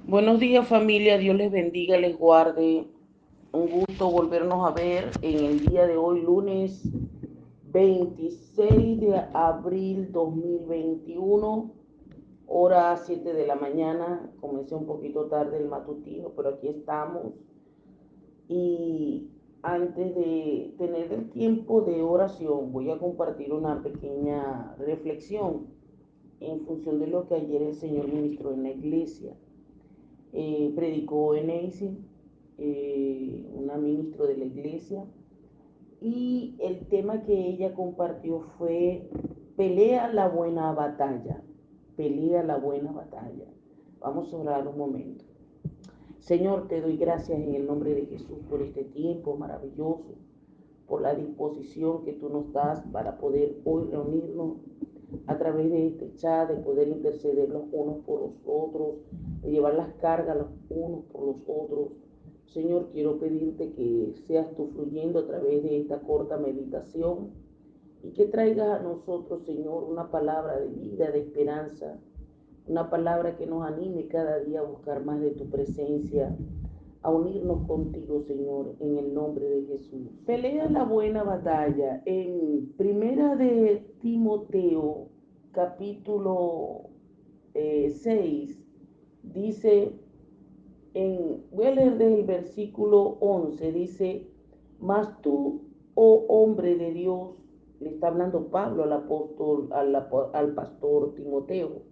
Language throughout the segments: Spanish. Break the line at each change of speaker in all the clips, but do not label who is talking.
Buenos días familia, Dios les bendiga, les guarde. Un gusto volvernos a ver en el día de hoy, lunes 26 de abril 2021, hora 7 de la mañana. Comencé un poquito tarde el matutino, pero aquí estamos. Y antes de tener el tiempo de oración, voy a compartir una pequeña reflexión en función de lo que ayer el Señor ministró en la iglesia. Predicó Eneisi, una ministro de la iglesia, y el tema que ella compartió fue pelea la buena batalla, pelea la buena batalla. Vamos a orar un momento. Señor, te doy gracias en el nombre de Jesús por este tiempo maravilloso, por la disposición que tú nos das para poder hoy reunirnos a través de este chat, de poder interceder los unos por los otros, de llevar las cargas los unos por los otros. Señor, quiero pedirte que seas tú fluyendo a través de esta corta meditación y que traigas a nosotros, Señor, una palabra de vida, de esperanza, una palabra que nos anime cada día a buscar más de tu presencia, a unirnos contigo, Señor, en el nombre de Jesús. Pelea la buena batalla. En Primera de Timoteo, capítulo 6, dice, voy a leer desde el versículo 11, dice, mas tú, oh hombre de Dios, le está hablando Pablo al apóstol, al pastor Timoteo,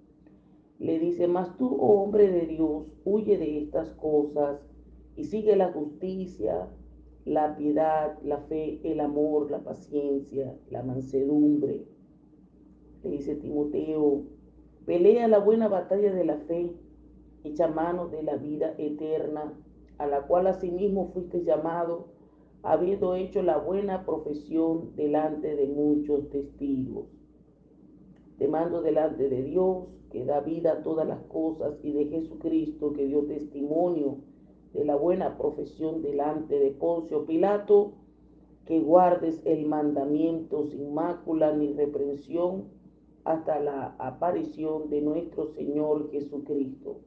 le dice, mas tú, oh hombre de Dios, huye de estas cosas y sigue la justicia, la piedad, la fe, el amor, la paciencia, la mansedumbre. Le dice Timoteo, pelea la buena batalla de la fe, echa mano de la vida eterna, a la cual asimismo fuiste llamado, habiendo hecho la buena profesión delante de muchos testigos. Te mando delante de Dios, que da vida a todas las cosas, y de Jesucristo, que dio testimonio de la buena profesión delante de Poncio Pilato, que guardes el mandamiento sin mácula ni reprensión hasta la aparición de nuestro Señor Jesucristo,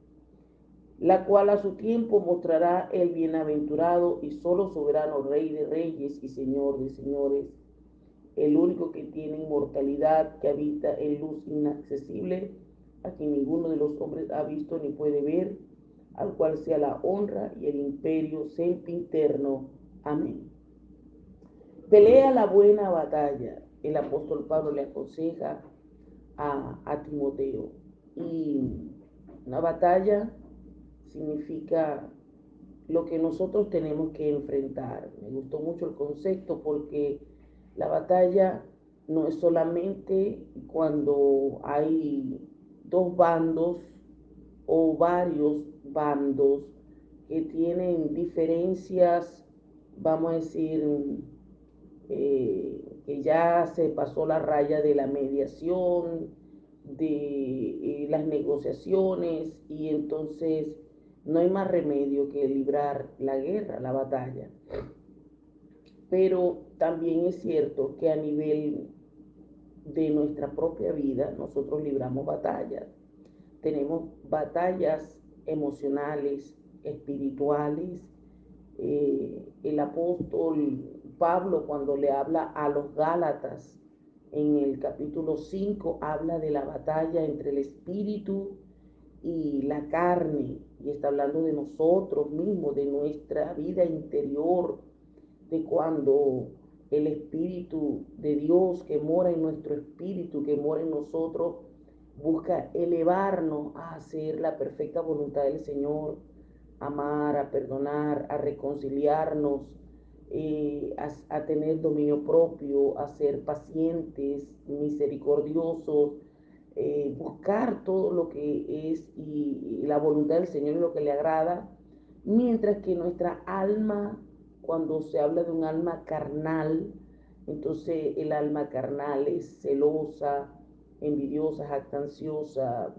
la cual a su tiempo mostrará el bienaventurado y solo soberano Rey de reyes y Señor de señores, el único que tiene inmortalidad, que habita en luz inaccesible, a quien ninguno de los hombres ha visto ni puede ver, al cual sea la honra y el imperio sempiterno. Amén. Pelea la buena batalla. El apóstol Pablo le aconseja a Timoteo. Y una batalla significa lo que nosotros tenemos que enfrentar. Me gustó mucho el concepto porque la batalla no es solamente cuando hay dos bandos o varios bandos que tienen diferencias, vamos a decir, que ya se pasó la raya de la mediación, de las negociaciones, y entonces no hay más remedio que librar la guerra, la batalla. Pero también es cierto que a nivel de nuestra propia vida nosotros libramos batallas. Tenemos batallas emocionales, espirituales. El apóstol Pablo, cuando le habla a los Gálatas en el capítulo 5, habla de la batalla entre el espíritu y la carne, y está hablando de nosotros mismos, de nuestra vida interior, de cuando el Espíritu de Dios que mora en nuestro espíritu, que mora en nosotros, busca elevarnos a hacer la perfecta voluntad del Señor, amar, a perdonar, a reconciliarnos, a tener dominio propio, a ser pacientes, misericordiosos, buscar todo lo que es y la voluntad del Señor y lo que le agrada, mientras que nuestra alma, cuando se habla de un alma carnal, entonces el alma carnal es celosa, envidiosa, jactanciosa,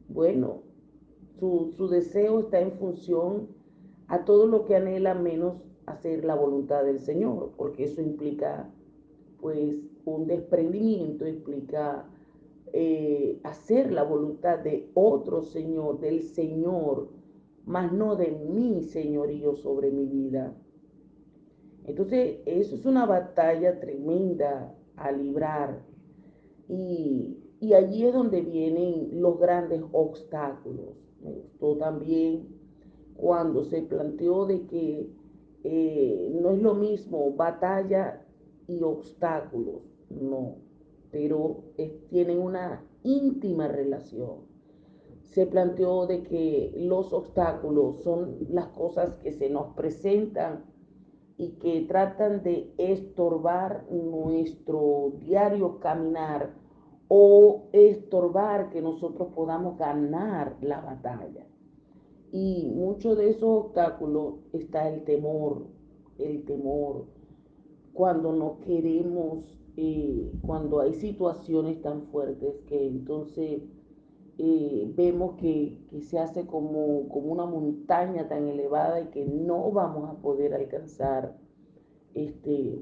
bueno, su deseo está en función a todo lo que anhela menos hacer la voluntad del Señor, porque eso implica pues un desprendimiento, implica hacer la voluntad de otro Señor, del Señor, más no de mi señorío sobre mi vida. Entonces, eso es una batalla tremenda a librar. Y allí es donde vienen los grandes obstáculos. Me gustó también cuando se planteó de que no es lo mismo batalla y obstáculos, no, pero tienen una íntima relación. Se planteó de que los obstáculos son las cosas que se nos presentan y que tratan de estorbar nuestro diario caminar o estorbar que nosotros podamos ganar la batalla. Y mucho de esos obstáculos está el temor, cuando no queremos, cuando hay situaciones tan fuertes que entonces vemos que se hace como una montaña tan elevada y que no vamos a poder alcanzar, este,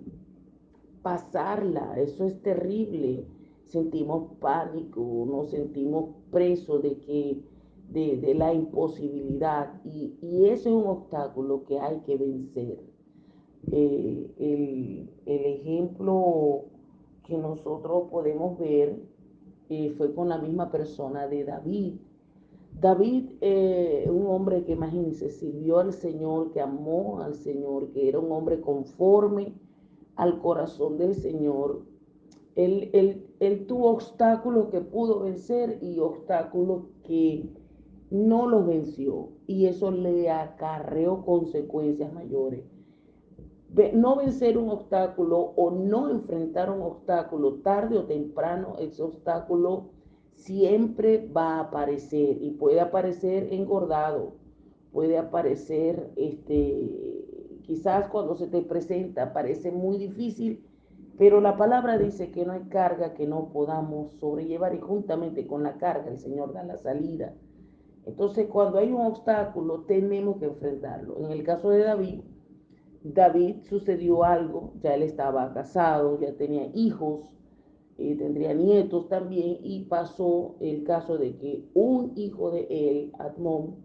pasarla. Eso es terrible. Sentimos pánico, nos sentimos presos de la imposibilidad y ese es un obstáculo que hay que vencer. El ejemplo que nosotros podemos ver fue con la misma persona de David. David, un hombre que imagínense, sirvió al Señor, que amó al Señor, que era un hombre conforme al corazón del Señor. Él tuvo obstáculos que pudo vencer y obstáculos que no los venció. Y eso le acarreó consecuencias mayores. No vencer un obstáculo o no enfrentar un obstáculo tarde o temprano, ese obstáculo siempre va a aparecer y puede aparecer engordado, puede aparecer, quizás cuando se te presenta parece muy difícil, pero la palabra dice que no hay carga que no podamos sobrellevar y juntamente con la carga el Señor da la salida. Entonces cuando hay un obstáculo tenemos que enfrentarlo. En el caso de David sucedió algo, ya él estaba casado, ya tenía hijos, tendría nietos también, y pasó el caso de que un hijo de él, Admón,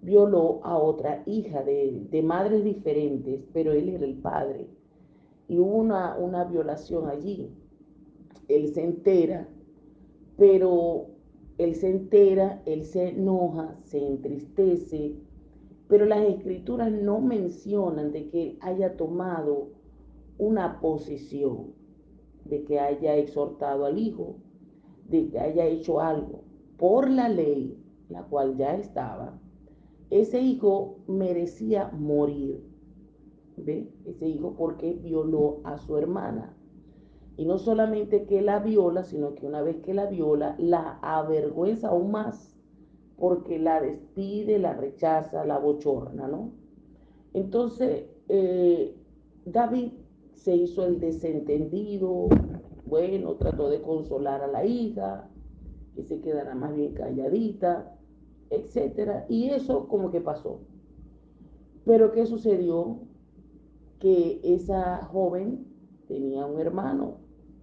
violó a otra hija de él, de madres diferentes, pero él era el padre. Y hubo una violación allí. Él se entera, pero él se entera, él se enoja, se entristece, pero las escrituras no mencionan de que él haya tomado una posición, de que haya exhortado al hijo, de que haya hecho algo. Por la ley, la cual ya estaba, ese hijo merecía morir. ¿Ve? Ese hijo porque violó a su hermana. Y no solamente que la viola, sino que una vez que la viola, la avergüenza aún más, porque la despide, la rechaza, la bochorna, ¿no? Entonces, David se hizo el desentendido, bueno, trató de consolar a la hija, que se quedara más bien calladita, etcétera, y eso como que pasó. Pero ¿qué sucedió? Que esa joven tenía un hermano,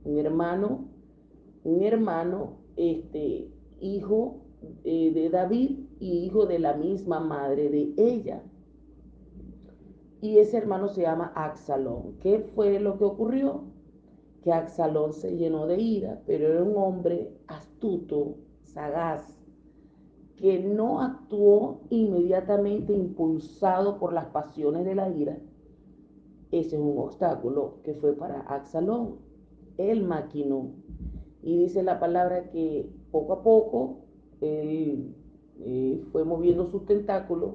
un hermano, un hermano, hijo de David y hijo de la misma madre de ella. Y ese hermano se llama Absalón. ¿Qué fue lo que ocurrió? Que Absalón se llenó de ira, pero era un hombre astuto, sagaz, que no actuó inmediatamente impulsado por las pasiones de la ira. Ese es un obstáculo que fue para Absalón. Él maquinó. Y dice la palabra que poco a poco él fue moviendo sus tentáculos,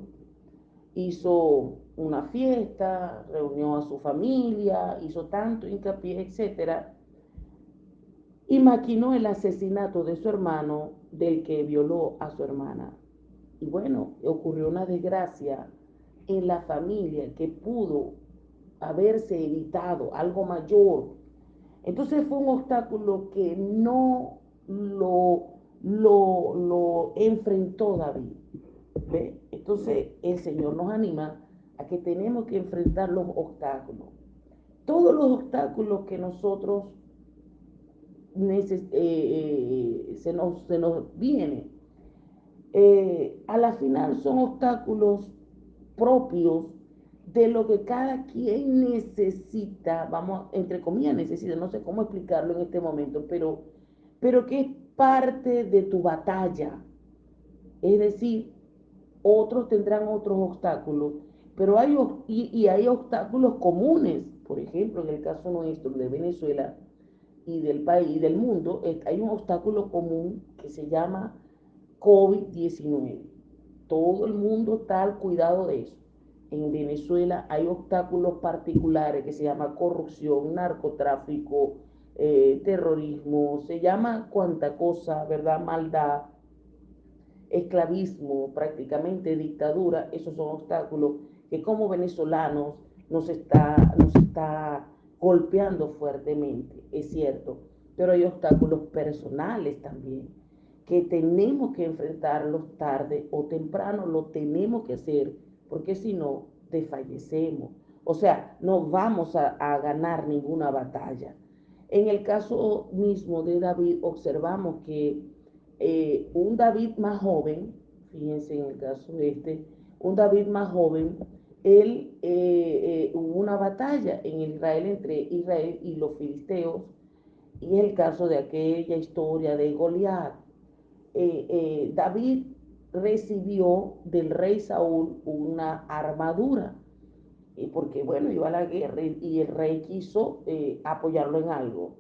hizo una fiesta, reunió a su familia, hizo tanto hincapié, etcétera, y maquinó el asesinato de su hermano del que violó a su hermana. Y bueno, ocurrió una desgracia en la familia que pudo haberse evitado, algo mayor. Entonces fue un obstáculo que no lo enfrentó David. ¿Ve? Entonces el Señor nos anima a que tenemos que enfrentar los obstáculos. Todos los obstáculos que nosotros se nos viene. A la final son obstáculos propios de lo que cada quien necesita, vamos, entre comillas necesita, no sé cómo explicarlo en este momento, pero que es parte de tu batalla. Es decir, otros tendrán otros obstáculos, pero hay obstáculos comunes. Por ejemplo, en el caso nuestro de Venezuela y del país y del mundo, hay un obstáculo común que se llama COVID-19. Todo el mundo está al cuidado de eso. En Venezuela hay obstáculos particulares que se llama corrupción, narcotráfico, terrorismo, se llama cuanta cosa, ¿verdad? Maldad, esclavismo, prácticamente dictadura. Esos son obstáculos que como venezolanos nos está golpeando fuertemente, es cierto, pero hay obstáculos personales también que tenemos que enfrentarlos tarde o temprano, lo tenemos que hacer, porque si no, desfallecemos. O sea, no vamos a ganar ninguna batalla. En el caso mismo de David, observamos que un David más joven, fíjense en el caso un David más joven, hubo una batalla en Israel entre Israel y los filisteos, y el caso de aquella historia de Goliat. David recibió del rey Saúl una armadura, porque bueno, iba a la guerra y el rey quiso apoyarlo en algo.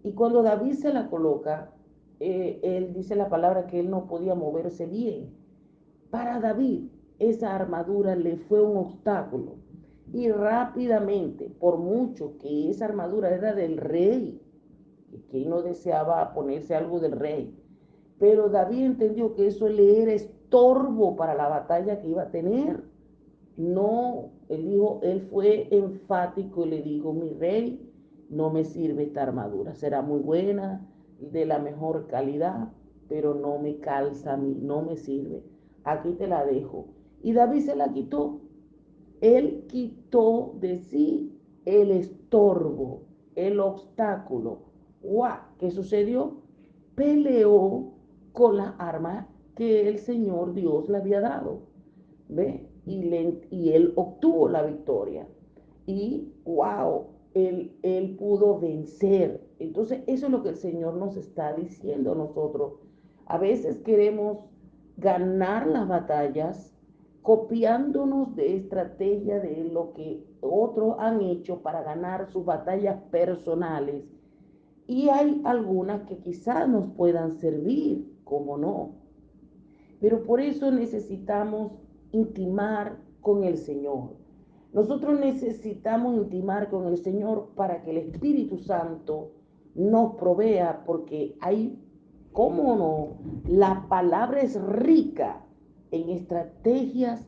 Y cuando David se la coloca, él dice la palabra que él no podía moverse bien. Para David, esa armadura le fue un obstáculo. Y rápidamente, por mucho que esa armadura era del rey, que él no deseaba ponerse algo del rey, pero David entendió que eso le era estorbo para la batalla que iba a tener. No, él fue enfático y le dijo, mi rey, no me sirve esta armadura, será muy buena, de la mejor calidad, pero no me calza a mí, no me sirve, aquí te la dejo. Y David se la quitó, él quitó de sí el estorbo, el obstáculo. ¡Guau! ¿Qué sucedió? Peleó con las armas que el Señor Dios le había dado. ¿Ve? Y él obtuvo la victoria. Y wow, él pudo vencer. Entonces, eso es lo que el Señor nos está diciendo a nosotros. A veces queremos ganar las batallas copiándonos de estrategia de lo que otros han hecho para ganar sus batallas personales. Y hay algunas que quizás nos puedan servir, como no. Pero por eso necesitamos intimar con el Señor. Nosotros necesitamos intimar con el Señor para que el Espíritu Santo nos provea, porque hay, cómo no, la palabra es rica en estrategias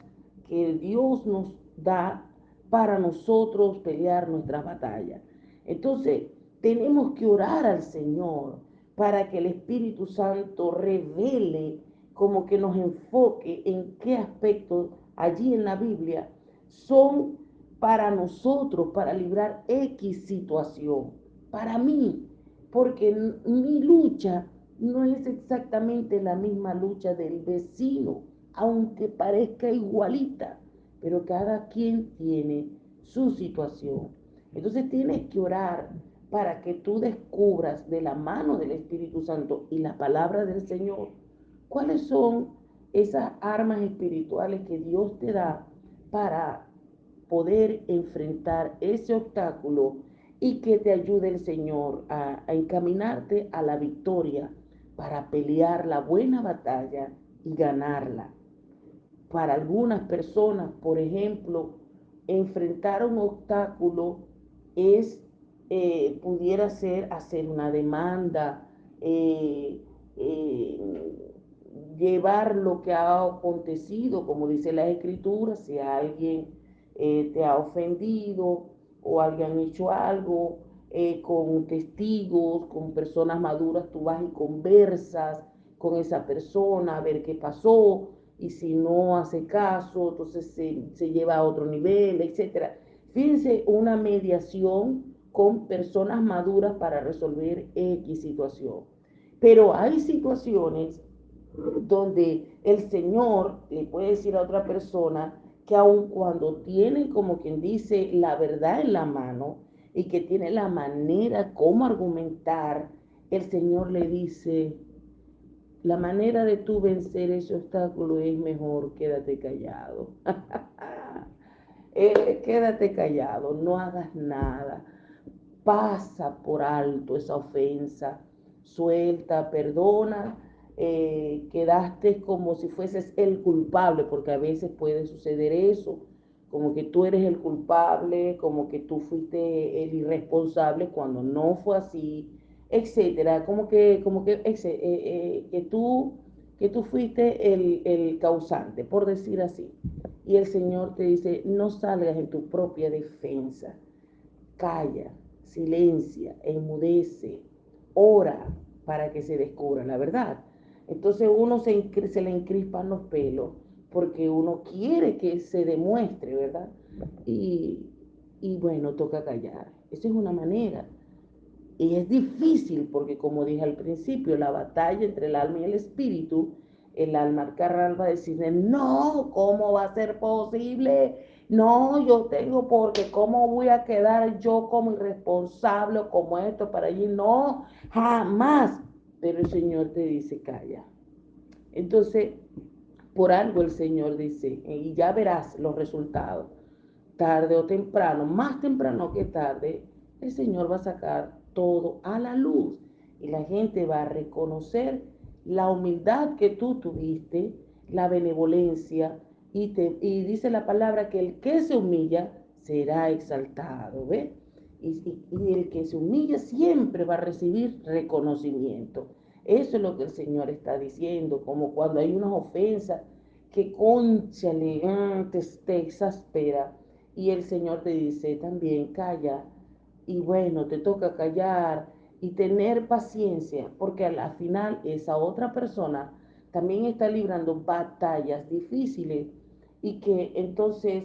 que Dios nos da para nosotros pelear nuestras batallas. Entonces, tenemos que orar al Señor para que el Espíritu Santo revele, como que nos enfoque en qué aspectos allí en la Biblia son para nosotros, para librar X situación. Para mí, porque mi lucha no es exactamente la misma lucha del vecino, aunque parezca igualita, pero cada quien tiene su situación. Entonces tienes que orar para que tú descubras de la mano del Espíritu Santo y la palabra del Señor cuáles son esas armas espirituales que Dios te da para poder enfrentar ese obstáculo y que te ayude el Señor a encaminarte a la victoria para pelear la buena batalla y ganarla. Para algunas personas, por ejemplo, enfrentar un obstáculo es, pudiera ser hacer una demanda, eh, eh, llevar lo que ha acontecido, como dice la escritura, si alguien te ha ofendido o alguien ha hecho algo, con testigos, con personas maduras, tú vas y conversas con esa persona a ver qué pasó, y si no hace caso, entonces se lleva a otro nivel, etcétera. Fíjense, una mediación con personas maduras para resolver X situación. Pero hay situaciones donde el Señor le puede decir a otra persona que aun cuando tiene, como quien dice, la verdad en la mano y que tiene la manera como argumentar, el Señor le dice, la manera de tú vencer ese obstáculo es mejor, quédate callado. Quédate callado, no hagas nada. Pasa por alto esa ofensa, suelta, perdona, quedaste como si fueses el culpable, porque a veces puede suceder eso, como que tú eres el culpable, como que tú fuiste el irresponsable cuando no fue así, etcétera, que tú fuiste el causante, por decir así. Y el Señor te dice, no salgas en tu propia defensa, calla, silencia, enmudece, ora para que se descubra la verdad. Entonces uno se le encrispan los pelos porque uno quiere que se demuestre, ¿verdad? Y, y bueno, toca callar. Esa es una manera. Y es difícil porque, como dije al principio, la batalla entre el alma y el alma carnal va a decirle, no, ¿cómo va a ser posible? No, yo tengo, porque ¿cómo voy a quedar yo como irresponsable o como esto para allí? No, jamás. Pero el Señor te dice, calla. Entonces, por algo el Señor dice, y ya verás los resultados, tarde o temprano, más temprano que tarde, el Señor va a sacar todo a la luz y la gente va a reconocer la humildad que tú tuviste, la benevolencia, y dice la palabra que el que se humilla será exaltado, ¿ves? Y el que se humilla siempre va a recibir reconocimiento. Eso es lo que el Señor está diciendo, como cuando hay unas ofensas que cónchale, te exaspera. Y el Señor te dice también, calla. Y bueno, te toca callar y tener paciencia, porque a la final esa otra persona también está librando batallas difíciles y que entonces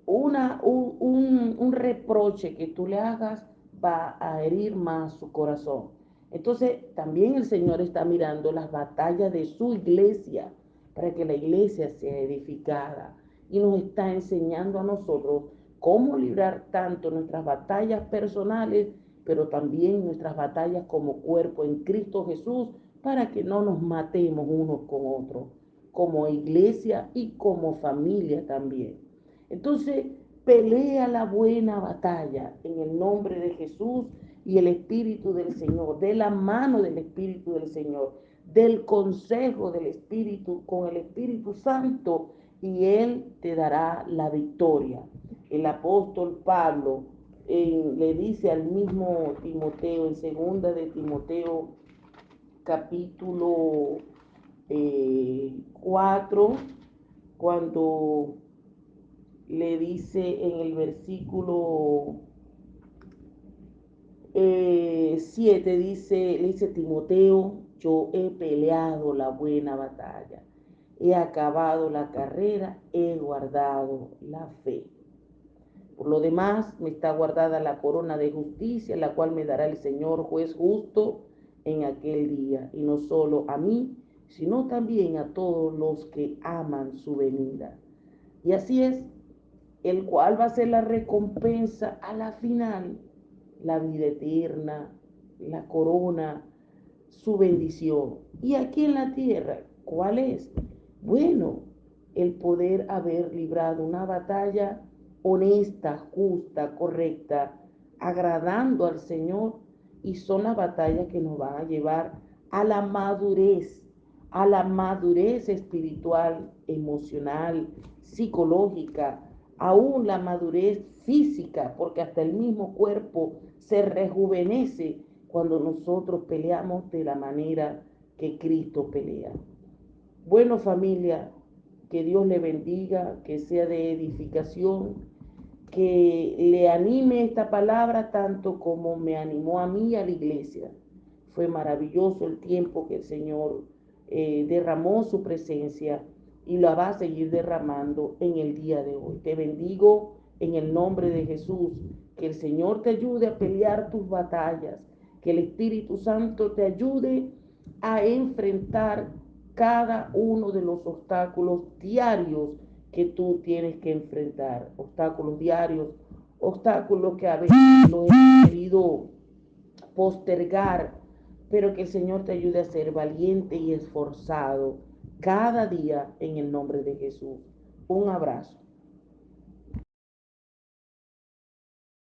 un reproche que tú le hagas va a herir más su corazón. Entonces también el Señor está mirando las batallas de su iglesia para que la iglesia sea edificada y nos está enseñando a nosotros cómo librar tanto nuestras batallas personales, pero también nuestras batallas como cuerpo en Cristo Jesús, para que no nos matemos unos con otros, como iglesia y como familia también. Entonces, pelea la buena batalla en el nombre de Jesús y el Espíritu del Señor, de la mano del Espíritu del Señor, del consejo del Espíritu con el Espíritu Santo, y Él te dará la victoria. El apóstol Pablo le dice al mismo Timoteo, en segunda de Timoteo, capítulo 4, cuando le dice en el versículo 7, le dice Timoteo, yo he peleado la buena batalla, he acabado la carrera, he guardado la fe. Por lo demás, me está guardada la corona de justicia, la cual me dará el Señor juez justo en aquel día, y no solo a mí, sino también a todos los que aman su venida. Y así es, el cual va a ser la recompensa a la final, la vida eterna, la corona, su bendición. Y aquí en la tierra, ¿cuál es? Bueno, el poder haber librado una batalla honesta, justa, correcta, agradando al Señor, y son las batallas que nos van a llevar a la madurez espiritual, emocional, psicológica, aún la madurez física, porque hasta el mismo cuerpo se rejuvenece cuando nosotros peleamos de la manera que Cristo pelea. Bueno, familia, que Dios le bendiga, que sea de edificación, que le anime esta palabra tanto como me animó a mí y a la iglesia. Fue maravilloso el tiempo que el Señor derramó su presencia y la va a seguir derramando en el día de hoy. Te bendigo en el nombre de Jesús. Que el Señor te ayude a pelear tus batallas, que el Espíritu Santo te ayude a enfrentar cada uno de los obstáculos diarios que tú tienes que enfrentar. Obstáculos diarios, obstáculos que a veces lo hemos querido postergar, pero que el Señor te ayude a ser valiente y esforzado cada día en el nombre de Jesús. Un abrazo.